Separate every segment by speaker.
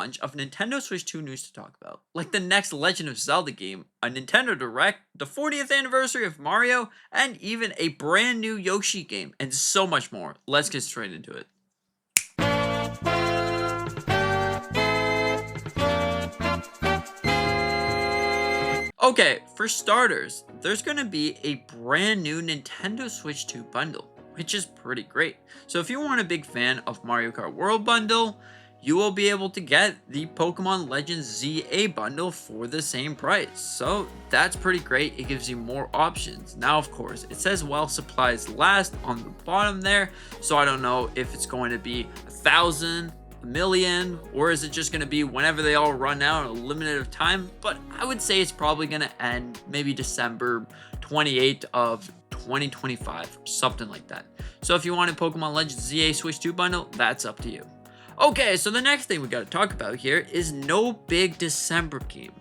Speaker 1: bunch of Nintendo Switch 2 news to talk about, like the next Legend of Zelda game, a Nintendo Direct, the 40th anniversary of Mario, and even a brand new Yoshi game, and so much more. Let's get straight into it. Okay, for starters, there's going to be a brand new Nintendo Switch 2 bundle, which is pretty great. So if you aren't a big fan of Mario Kart World bundle, you will be able to get the Pokemon Legends ZA bundle for the same price. So that's pretty great. It gives you more options. Now, of course, it says while supplies last on the bottom there. So I don't know if it's going to be 1,000, a million, or is it just going to be whenever they all run out, a limited of time? But I would say it's probably going to end maybe December 28th of 2025, something like that. So if you want a Pokemon Legends ZA Switch 2 bundle, that's up to you. Okay, so the next thing we got to talk about here is no big December game.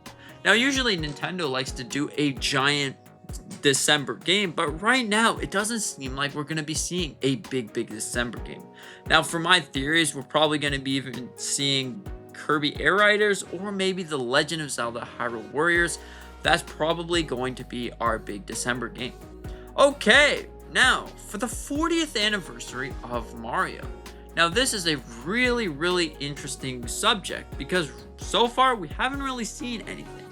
Speaker 1: Now, usually Nintendo likes to do a giant December game, but right now it doesn't seem like we're going to be seeing a big December game. Now, for my theories, we're probably going to be even seeing Kirby Air Riders or maybe the Legend of Zelda Hyrule Warriors. That's probably going to be our big December game. Okay, now for the 40th anniversary of Mario. Now, this is a really interesting subject because so far we haven't really seen anything.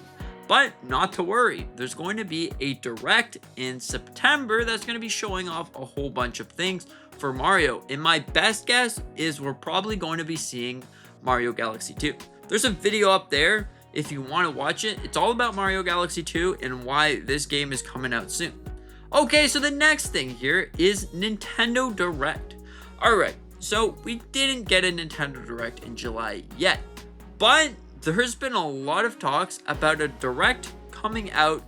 Speaker 1: But not to worry, there's going to be a Direct in September that's going to be showing off a whole bunch of things for Mario. And my best guess is we're probably going to be seeing Mario Galaxy 2. There's a video up there if you want to watch it. It's all about Mario Galaxy 2 and why this game is coming out soon. Okay, so the next thing here is Nintendo Direct. Alright, so we didn't get a Nintendo Direct in July yet, but there's been a lot of talks about a Direct coming out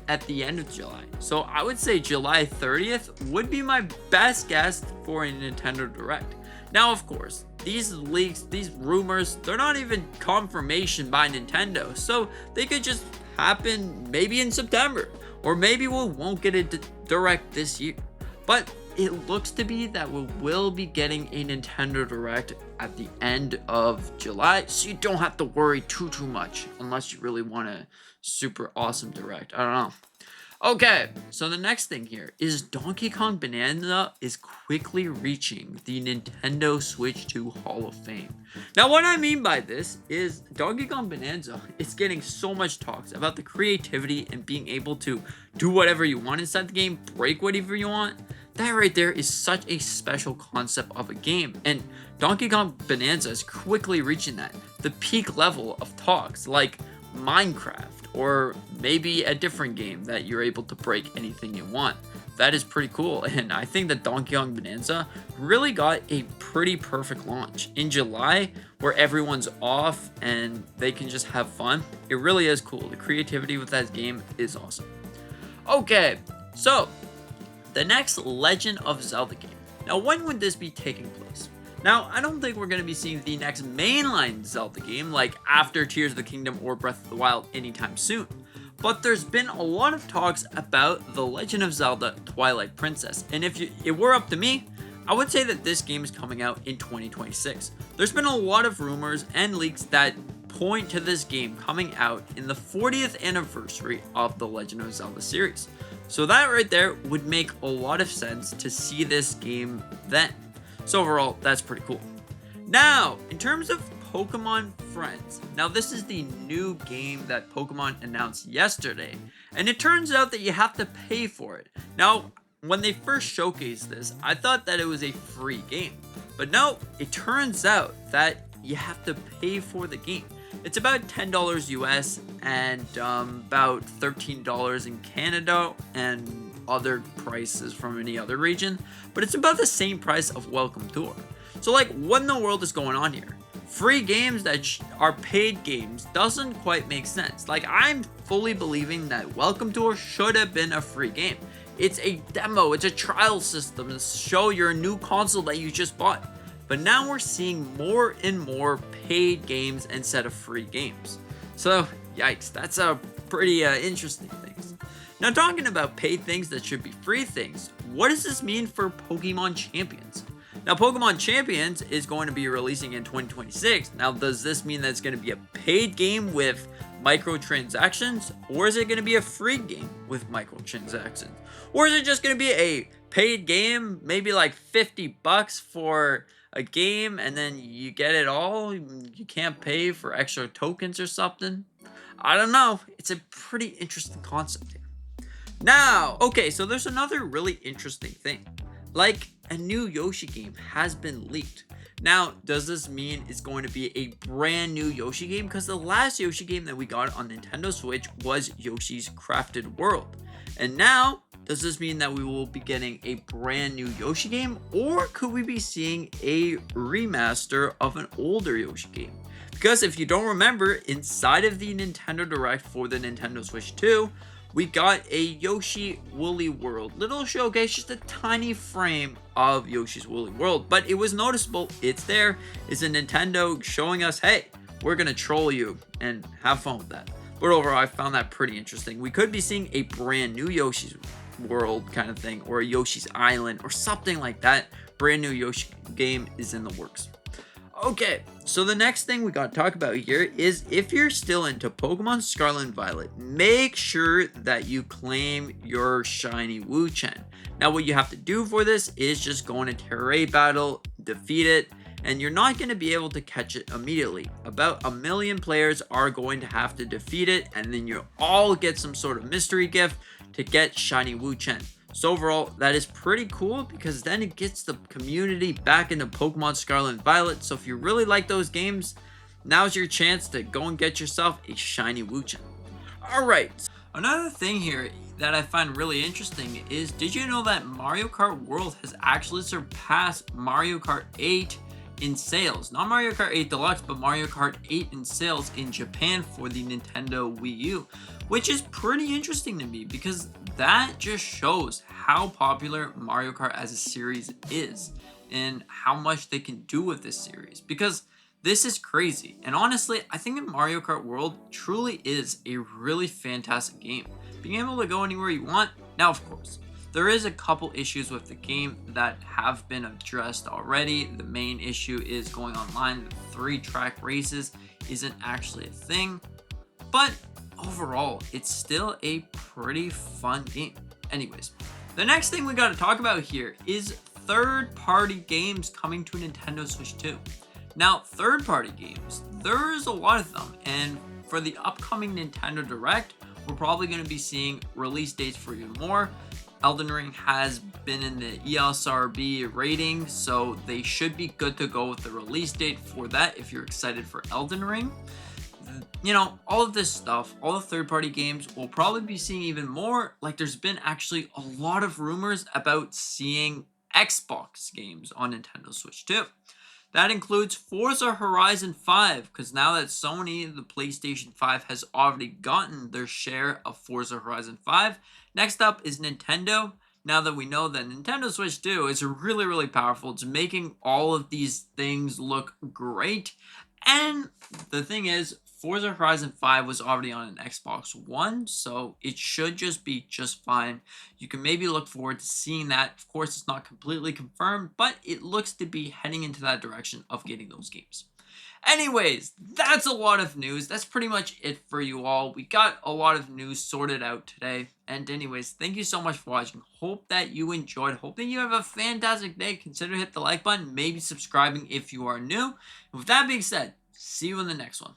Speaker 1: at the end of July. So I would say July 30th would be my best guess for a Nintendo Direct. Now, of course, these leaks, these rumors, they're not even confirmation by Nintendo. So they could just happen maybe in September, or maybe we won't get a Direct this year. But it looks to be that we will be getting a Nintendo Direct at the end of July, so you don't have to worry too much unless you really want a super awesome Direct. I don't know. Okay, so the next thing here is Donkey Kong Bonanza is quickly reaching the Nintendo Switch 2 Hall of Fame. Now, what I mean by this is Donkey Kong Bonanza is getting so much talks about the creativity and being able to do whatever you want inside the game, break whatever you want. That right there is such a special concept of a game, and Donkey Kong Bonanza is quickly reaching that, the peak level of talks, like Minecraft, or maybe a different game that you're able to break anything you want. That is pretty cool, and I think that Donkey Kong Bonanza really got a pretty perfect launch in July, where everyone's off and they can just have fun. It really is cool. The creativity with that game is awesome. Okay, so the next Legend of Zelda game. Now, when would this be taking place? Now, I don't think we're going to be seeing the next mainline Zelda game, like after Tears of the Kingdom or Breath of the Wild, anytime soon. But there's been a lot of talks about The Legend of Zelda Twilight Princess. And if it were up to me, I would say that this game is coming out in 2026. There's been a lot of rumors and leaks that point to this game coming out in the 40th anniversary of the Legend of Zelda series. So that right there would make a lot of sense to see this game then. So overall, that's pretty cool. Now, in terms of Pokemon Friends, now this is the new game that Pokemon announced yesterday, and it turns out that you have to pay for it. Now, when they first showcased this, I thought that it was a free game, but no, it turns out that you have to pay for the game. It's about $10 US and about $13 in Canada and other prices from any other region, but it's about the same price of Welcome Tour. So like, what in the world is going on here? Free games that are paid games doesn't quite make sense. Like, I'm fully believing that Welcome Tour should have been a free game. It's a demo, it's a trial system to show your new console that you just bought. But now we're seeing more and more paid games instead of free games. So, yikes, that's a pretty interesting thing. Now, talking about paid things that should be free things, what does this mean for Pokemon Champions? Now, Pokemon Champions is going to be releasing in 2026. Now, does this mean that it's going to be a paid game with microtransactions, or is it going to be a free game with microtransactions? Or is it just going to be a paid game, maybe like $50 for a game, and then you get it all? You can't pay for extra tokens or something? I don't know. It's a pretty interesting concept here. Now, okay, so there's another really interesting thing. Like, a new Yoshi game has been leaked. Now, does this mean it's going to be a brand new Yoshi game? Because the last Yoshi game that we got on Nintendo Switch was Yoshi's Crafted World. And now, does this mean that we will be getting a brand new Yoshi game? Or could we be seeing a remaster of an older Yoshi game? Because if you don't remember, inside of the Nintendo Direct for the Nintendo Switch 2, we got a Yoshi Woolly World. Little showcase, just a tiny frame of Yoshi's Woolly World. But it was noticeable. It's there. It's a Nintendo showing us, hey, we're going to troll you and have fun with that. But overall, I found that pretty interesting. We could be seeing a brand new Yoshi's World kind of thing, or a Yoshi's Island, or something like that. Brand new Yoshi game is in the works. Okay, so the next thing we got to talk about here is if you're still into Pokemon Scarlet and Violet, make sure that you claim your shiny Wu Chen. Now, what you have to do for this is just go in a terrain battle, defeat it, and you're not going to be able to catch it immediately. About 1 million players are going to have to defeat it, and then you all get some sort of mystery gift to get shiny Wu Chen. So overall, that is pretty cool because then it gets the community back into Pokemon Scarlet and Violet. So if you really like those games, now's your chance to go and get yourself a shiny Wu Chen. Alright, another thing here that I find really interesting is, did you know that Mario Kart World has actually surpassed Mario Kart 8 in sales? Not Mario Kart 8 Deluxe, but Mario Kart 8 in sales in Japan for the Nintendo Wii U, which is pretty interesting to me because that just shows how popular Mario Kart as a series is and how much they can do with this series, because this is crazy. And honestly, I think that Mario Kart World truly is a really fantastic game. Being able to go anywhere you want. Now, of course, there is a couple issues with the game that have been addressed already. The main issue is going online. The 3-track races isn't actually a thing. But overall, it's still a pretty fun game. Anyways, the next thing we got to talk about here is third-party games coming to Nintendo Switch 2. Now, third-party games, there's a lot of them, and for the upcoming Nintendo Direct, we're probably going to be seeing release dates for even more. Elden Ring has been in the ESRB rating, so they should be good to go with the release date for that if you're excited for Elden Ring. You know, all of this stuff, all the third-party games, we'll probably be seeing even more. Like, there's been actually a lot of rumors about seeing Xbox games on Nintendo Switch 2. That includes Forza Horizon 5, because now that Sony, the PlayStation 5, has already gotten their share of Forza Horizon 5. Next up is Nintendo. Now that we know that Nintendo Switch 2 is really, really powerful, it's making all of these things look great. And the thing is, Forza Horizon 5 was already on an Xbox One, so it should just be just fine. You can maybe look forward to seeing that. Of course, it's not completely confirmed, but it looks to be heading into that direction of getting those games. Anyways, that's a lot of news. That's pretty much it for you all. We got a lot of news sorted out today. And anyways, thank you so much for watching. Hope that you enjoyed. Hope that you have a fantastic day. Consider hit the like button, maybe subscribing if you are new. And with that being said, see you in the next one.